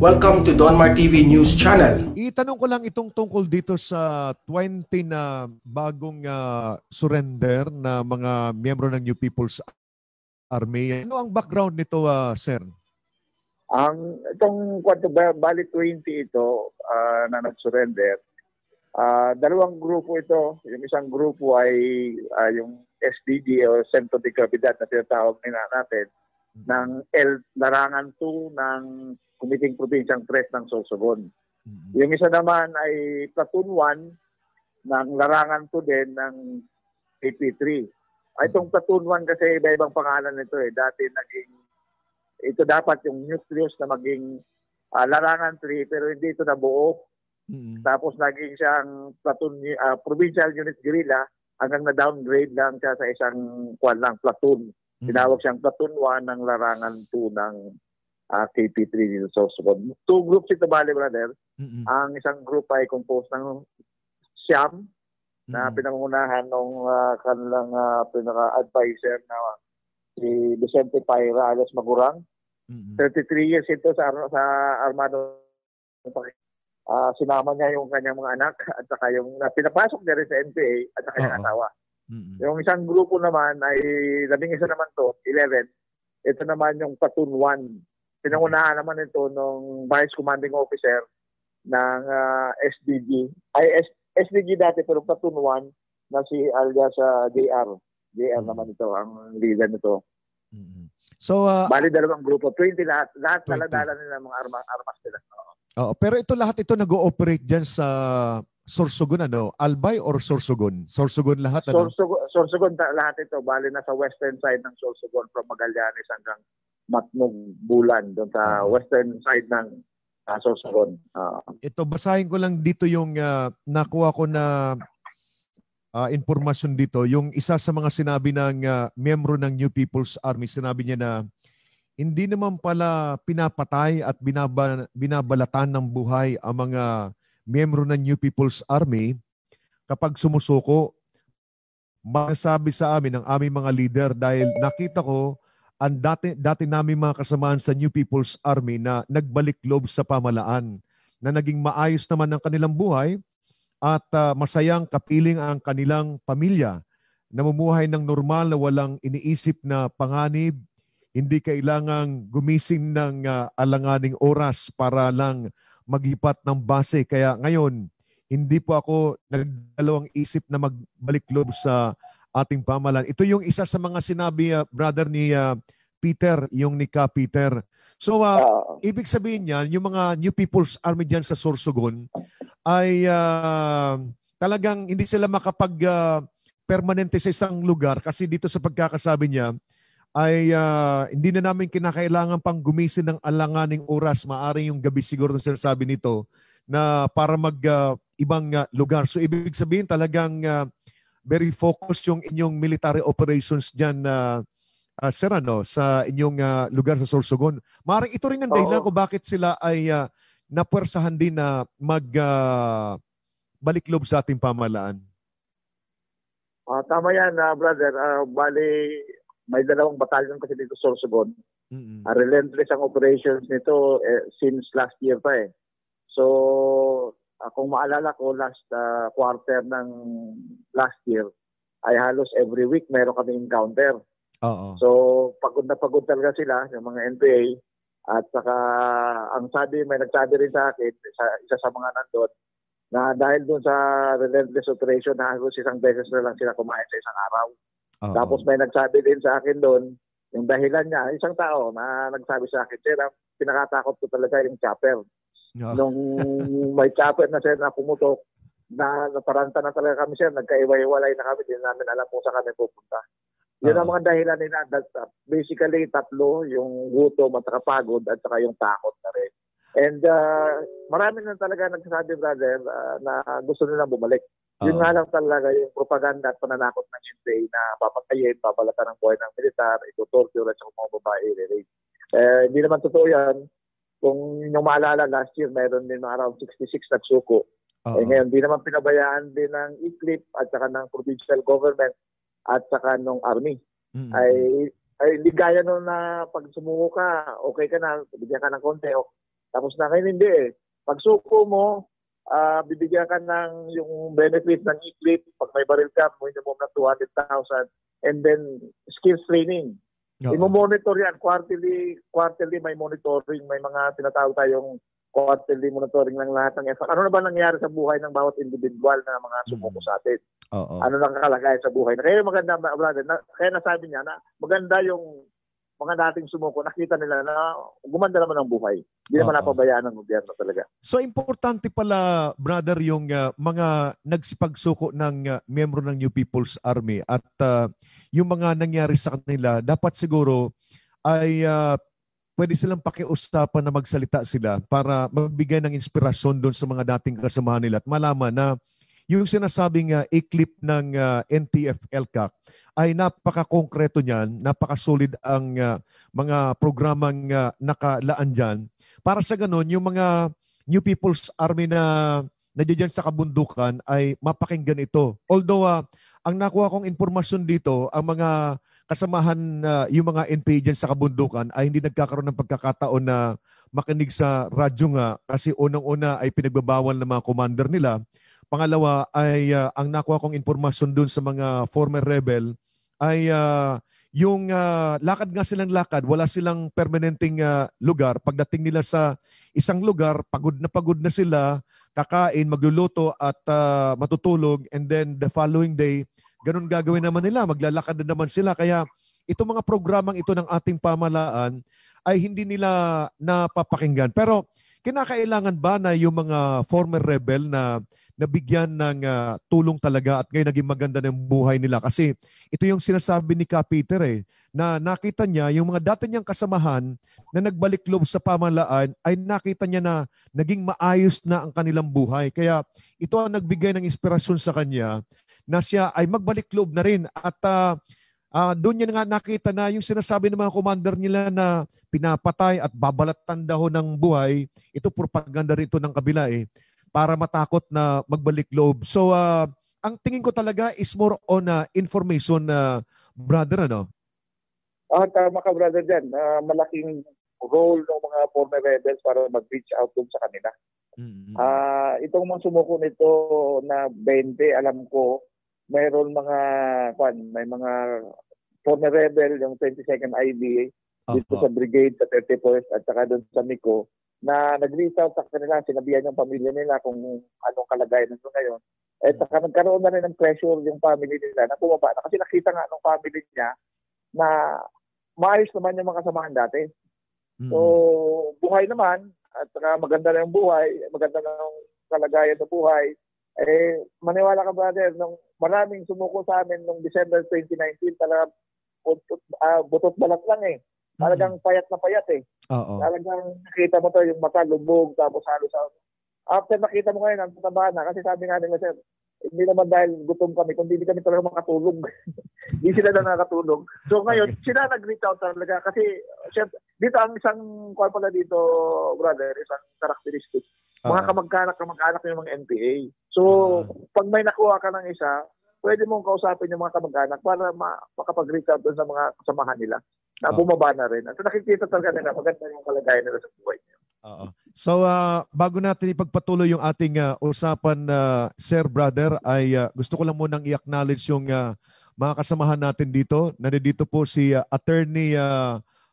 Welcome to Donmar TV News Channel. Itanong ko lang itong tungkol dito sa 20 na bagong surrender na mga miyembro ng New People's Army. Ano ang background nito, sir? Itong bali 20 ito na nag-surrender, dalawang grupo ito. Yung isang grupo ay yung SDG o Centro de Gravidad na tinatawag natin ng Larangan 2 ng Kumiting Probinsyang 3 ng Sorsogon. Yung isa naman ay Platoon 1 ng Larangan 2 din ng AP3. Itong Platoon 1 kasi iba-ibang pangalan nito eh. Dati ito dapat yung nucleus na maging Larangan 3 pero hindi ito nabuo. Tapos naging siyang Platoon, Provincial Unit Guerrilla hanggang na-downgrade lang siya sa isang platoon. Tinawag siyang Platoon 1 ng Larangan 2 ng KP3 dito sa Sorsogon. Two groups ito, bali, brother. Ang isang group ay composed ng Siam na pinangunahan ng kanilang pinaka-advisor na si Vicente Paira alias Magurang. 33 years ito sa Armado. Sinama niya yung kanyang mga anak at saka yung pinapasok niya rin sa NPA at saka yung asawa. Yung isang grupo naman ay 11 naman to, 11. Ito naman yung Platoon 1. Pinangunahan naman ito ng Vice Commanding Officer ng SDG. SDG dati pero Platoon 1 na si alias JR. JR naman ito, ang leader nito. So, bali dalawang grupo, 20 lahat dala nila mga armas nila. Pero ito lahat ito nag-ooperate dyan sa Sorsogon, ano? Albay or Sorsogon? Sorsogon lahat, ano? Sorsogon lahat ito. Bali na sa western side ng Sorsogon from Magallanes hanggang Matnog, Bulan, doon sa western side ng Sorsogon. Ito, basahin ko lang dito yung nakuha ko na informasyon dito. Yung isa sa mga sinabi ng miyembro ng New People's Army, sinabi niya na hindi naman pala pinapatay at binabalatan ng buhay ang mga miyembro ng New People's Army kapag sumusuko. Masasabi sa amin ng aming mga leader dahil nakita ko ang dati namin mga kasamaan sa New People's Army na nagbalik loob sa pamalaan, na naging maayos naman ang kanilang buhay at masayang kapiling ang kanilang pamilya, namumuhay ng normal na walang iniisip na panganib, hindi kailangang gumising ng alanganing oras para lang maglipat ng base. Kaya ngayon, hindi po ako nagdalawang isip na magbalik loob sa ating pamalan. Ito yung isa sa mga sinabi, brother, ni Peter, yung ni Ka Peter. So, ibig sabihin niyan, yung mga New People's Army dyan sa Sorsogon ay talagang hindi sila makapag-permanente sa isang lugar kasi dito sa pagkakasabi niya ay hindi na namin kinakailangan pang gumising ng alanganing oras. Maaring yung gabi siguro na sinasabi nito na para ibang lugar. So, ibig sabihin talagang very focused yung inyong military operations dyan, sir, sa inyong lugar sa Sorsogon. Maaaring ito rin ang dahilan kung bakit sila ay napuwersahan din na balik loob sa ating pamalaan. Tama yan, brother. Bali, may dalawang batalyon kasi dito sa Sorsogon. Relentless ang operations nito since last year pa eh. So, kung maalala ko, last quarter ng last year, ay halos every week meron kami encounter. So, pagod na pagod talaga sila, yung mga NPA. At saka, may nagsabi rin sa akin, isa sa mga nandun, na dahil dun sa relentless operation, na halos isang beses na lang sila kumain sa isang araw. Tapos may nagsabi din sa akin doon, yung dahilan niya, isang tao na nagsabi sa akin, sir, pinakatakot ko talaga yung chopper. Nung may chopper na sir na pumutok, na nataranta na talaga kami sir, nagkaiwaiwalay na kami, hindi namin alam kung saan kami pupunta. Yun ang mga dahilan nila. Basically, tatlo, yung gutom at pagod at saka yung takot na rin. And marami na talaga nagsasabi, brother, na gusto nilang bumalik. Yun nga lang talaga yung propaganda at pananakot ng NPA na papatayin, papalatan ng buhay ng militar, itutorture at saka mga babae, i-rape. Hindi naman totoo yan. Kung yung maalala, last year, mayroon din around 66 nagsuko. Ngayon, di naman pinabayaan din ng ICLIP at saka ng provincial government at saka ng army. Ay hindi gaya nun na pag sumuko ka, okay ka na, bigyan ka ng konti, Tapos na ngayon hindi eh. Pag suko mo, bibigyan ka ng yung benefit ng e-clip. Pag may baril ka, minimum na 200,000. And then, skills training. Imo-monitor yan. Quarterly may monitoring. May mga tinatawag tayong quarterly monitoring ng lahat ng effort. Ano na ba nangyari sa buhay ng bawat individual na mga sumuko sa atin? Ano lang kalagay sa buhay? Kaya maganda, brother, kaya nasabi niya na maganda yung mga dating sumuko, nakita nila na gumanda naman ang buhay. Hindi naman napabayaan ng gobyerno talaga. So importante pala, brother, yung mga nagsipagsuko ng miyembro ng New People's Army at yung mga nangyari sa kanila, dapat siguro ay pwede silang pakiusapan na magsalita sila para magbigay ng inspirasyon doon sa mga dating kasamahan nila at malaman na yung sinasabing e-clip ng NTF-ELCAC ay napaka-konkreto niyan, napaka-solid ang mga programang nakalaan dyan. Para sa ganun, yung mga New People's Army na nandiyan sa kabundukan ay mapakinggan ito. Although, ang nakuha kong impormasyon dito, ang mga kasamahan, yung mga NPA dyan sa kabundukan ay hindi nagkakaroon ng pagkakataon na makinig sa radyo nga kasi unang-una ay pinagbabawal ng mga commander nila. Pangalawa ay ang nakuha kong impormasyon dun sa mga former rebel ay yung lakad nga silang lakad, wala silang permanenteng lugar. Pagdating nila sa isang lugar, pagod na sila, kakain, magluluto at matutulog, and then the following day, ganun gagawin naman nila, maglalakad na naman sila. Kaya itong mga programang ito ng ating pamahalaan ay hindi nila napapakinggan. Pero kinakailangan ba na yung mga former rebel na nabigyan ng tulong talaga at ngayon naging maganda ng buhay nila? Kasi ito yung sinasabi ni Ka Peter na nakita niya yung mga dati niyang kasamahan na nagbalik loob sa pamahalaan ay nakita niya na naging maayos na ang kanilang buhay. Kaya ito ang nagbigay ng inspirasyon sa kanya na siya ay magbalik loob na rin at doon niya nga nakita na yung sinasabi ng mga commander nila na pinapatay at babalatan daw ng buhay, ito propaganda rito ng kabila para matakot na magbalik loob. So, ang tingin ko talaga is more on information, brother, ano? Tama ka, brother, dyan. Malaking role ng mga former rebels para mag-reach out dun sa kanila. Mm-hmm. Itong mga sumuko nito na 20, alam ko, mayroon may mga former rebel, yung 22nd IBA, dito sa brigade, sa 31st, at saka doon sa MICO, na nag-reach out sa kanila, sinabihan yung pamilya nila kung anong kalagayan nito ngayon. At saka nagkaroon na rin ng pressure yung family nila na bumaba na. Kasi nakita nga ng family niya na maayos naman yung mga kasamahan dati. So, buhay naman, at saka maganda na yung buhay, maganda na yung kalagayan ng buhay. Maniwala ka, brother, nung maraming sumuko sa amin nung December 2019, talagang butot balat lang Talagang payat na payat Talagang nakita mo to yung mata lubog, tapos halos after nakita mo ngayon, ang tataba na. Kasi sabi nga nila, sir, hindi naman dahil gutom kami, kundi hindi kami talaga makatulog. Hindi sila na nakatulog. So ngayon, sila nag-reach out talaga. Kasi dito ang isang call pala dito, brother, isang characteristic. Mga kamag-anak yung mga NPA. So, pag may nakuha ka ng isa, pwede mong kausapin yung mga kamag-anak para makapag-reach out sa mga kasamahan nila na bumaba na rin. At nakikita talaga nila maganda yung kalagayan nila sa buhay niya. So, bago natin ipagpatuloy yung ating usapan, Sir Brother, ay gusto ko lang munang i-acknowledge yung mga kasamahan natin dito. Nandito po si Attorney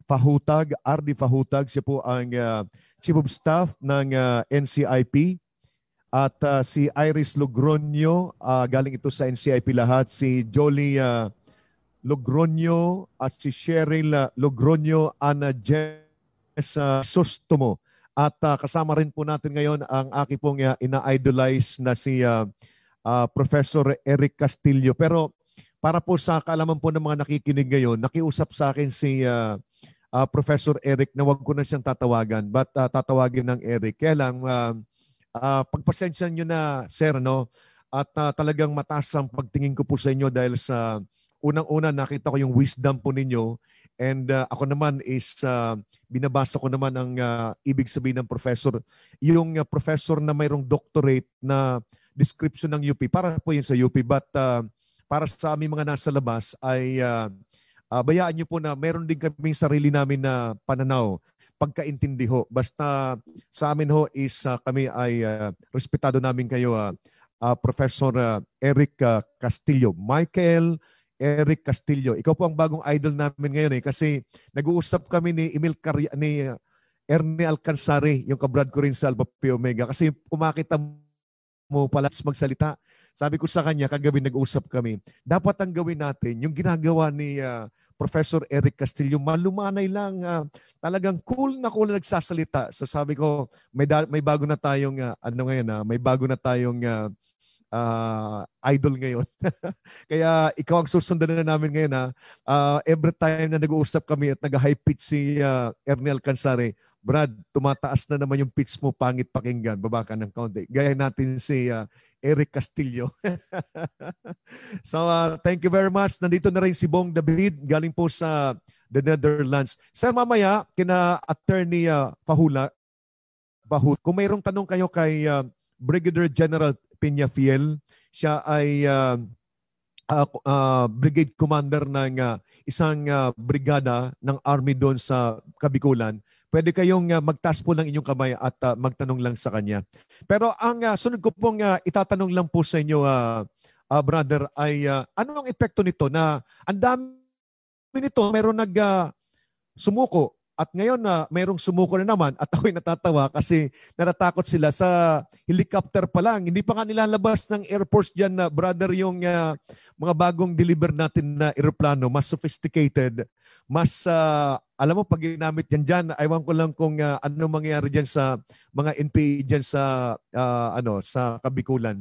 Fahutag, R.D. Fahutag. Siya po ang Chief of Staff ng NCIP. At si Iris Logronio, galing ito sa NCIP lahat. Si Jolie Logronio at si Cheryl Logronio, Ana Jess Sostomo. At kasama rin po natin ngayon ang aking pong ina-idolize na si Professor Eric Castillo. Pero para po sa kaalaman po ng mga nakikinig ngayon, nakiusap sa akin si Professor Eric na wag ko na siyang tatawagan. But tatawagin ng Eric. Kaya lang, pagpasensya nyo na, sir, no? At talagang mataas ang pagtingin ko po sa inyo dahil sa unang-una nakita ko yung wisdom po ninyo, and ako naman is binabasa ko naman ang ibig sabihin ng professor. Yung professor na mayroong doctorate na description ng UP, para po yun sa UP, but para sa aming mga nasa labas ay bayaan nyo po na meron din kaming sarili namin na pananaw. pagkaintindi ho. Basta sa amin ho is kami ay respetado namin kayo, Professor Eric Castillo. Michael Eric Castillo. Ikaw po ang bagong idol namin ngayon kasi nag-uusap kami ni Ernie Alcansari, yung kabrad ko rin sa Alpha Pi Omega. Kasi kumakita mo pala magsalita. Sabi ko sa kanya, kagabi nag-usap kami, dapat ang gawin natin, yung ginagawa ni Professor Eric Castillo, malumanay lang, talagang cool na nagsasalita. So sabi ko, may bago na tayong, may bago na tayong idol ngayon. Kaya ikaw ang susundan na namin ngayon. Every time na nag-uusap kami at nag-high pitch si Ernie Alcansari, Brad, tumataas na naman yung pitch mo, pangit pakinggan, baba ka ng kaunti. Gaya natin si Eric Castillo. So thank you very much. Nandito na rin si Bong David, galing po sa the Netherlands. Sir, mamaya, kina Attorney Pahut, kung mayroong tanong kayo kay Brigadier General Peñafiel, siya ay brigade commander ng isang brigada ng army doon sa Kabikulan. Pwede kayong magtaas po ng inyong kamay at magtanong lang sa kanya. Pero ang sunod ko pong itatanong lang po sa inyo, brother, ay ano ang epekto nito na ang dami nito, mayroon sumuko. At ngayon mayroong sumuko na naman at ako'y natatawa kasi natatakot sila sa helicopter pa lang. Hindi pa nga nilalabas ng Air Force dyan, brother, yung mga bagong deliver natin na aeroplano, mas sophisticated, mas, alam mo, pag ginamit yan dyan, aywan ko lang kung ano mangyayari dyan sa mga NPA dyan sa, sa Kabikulan.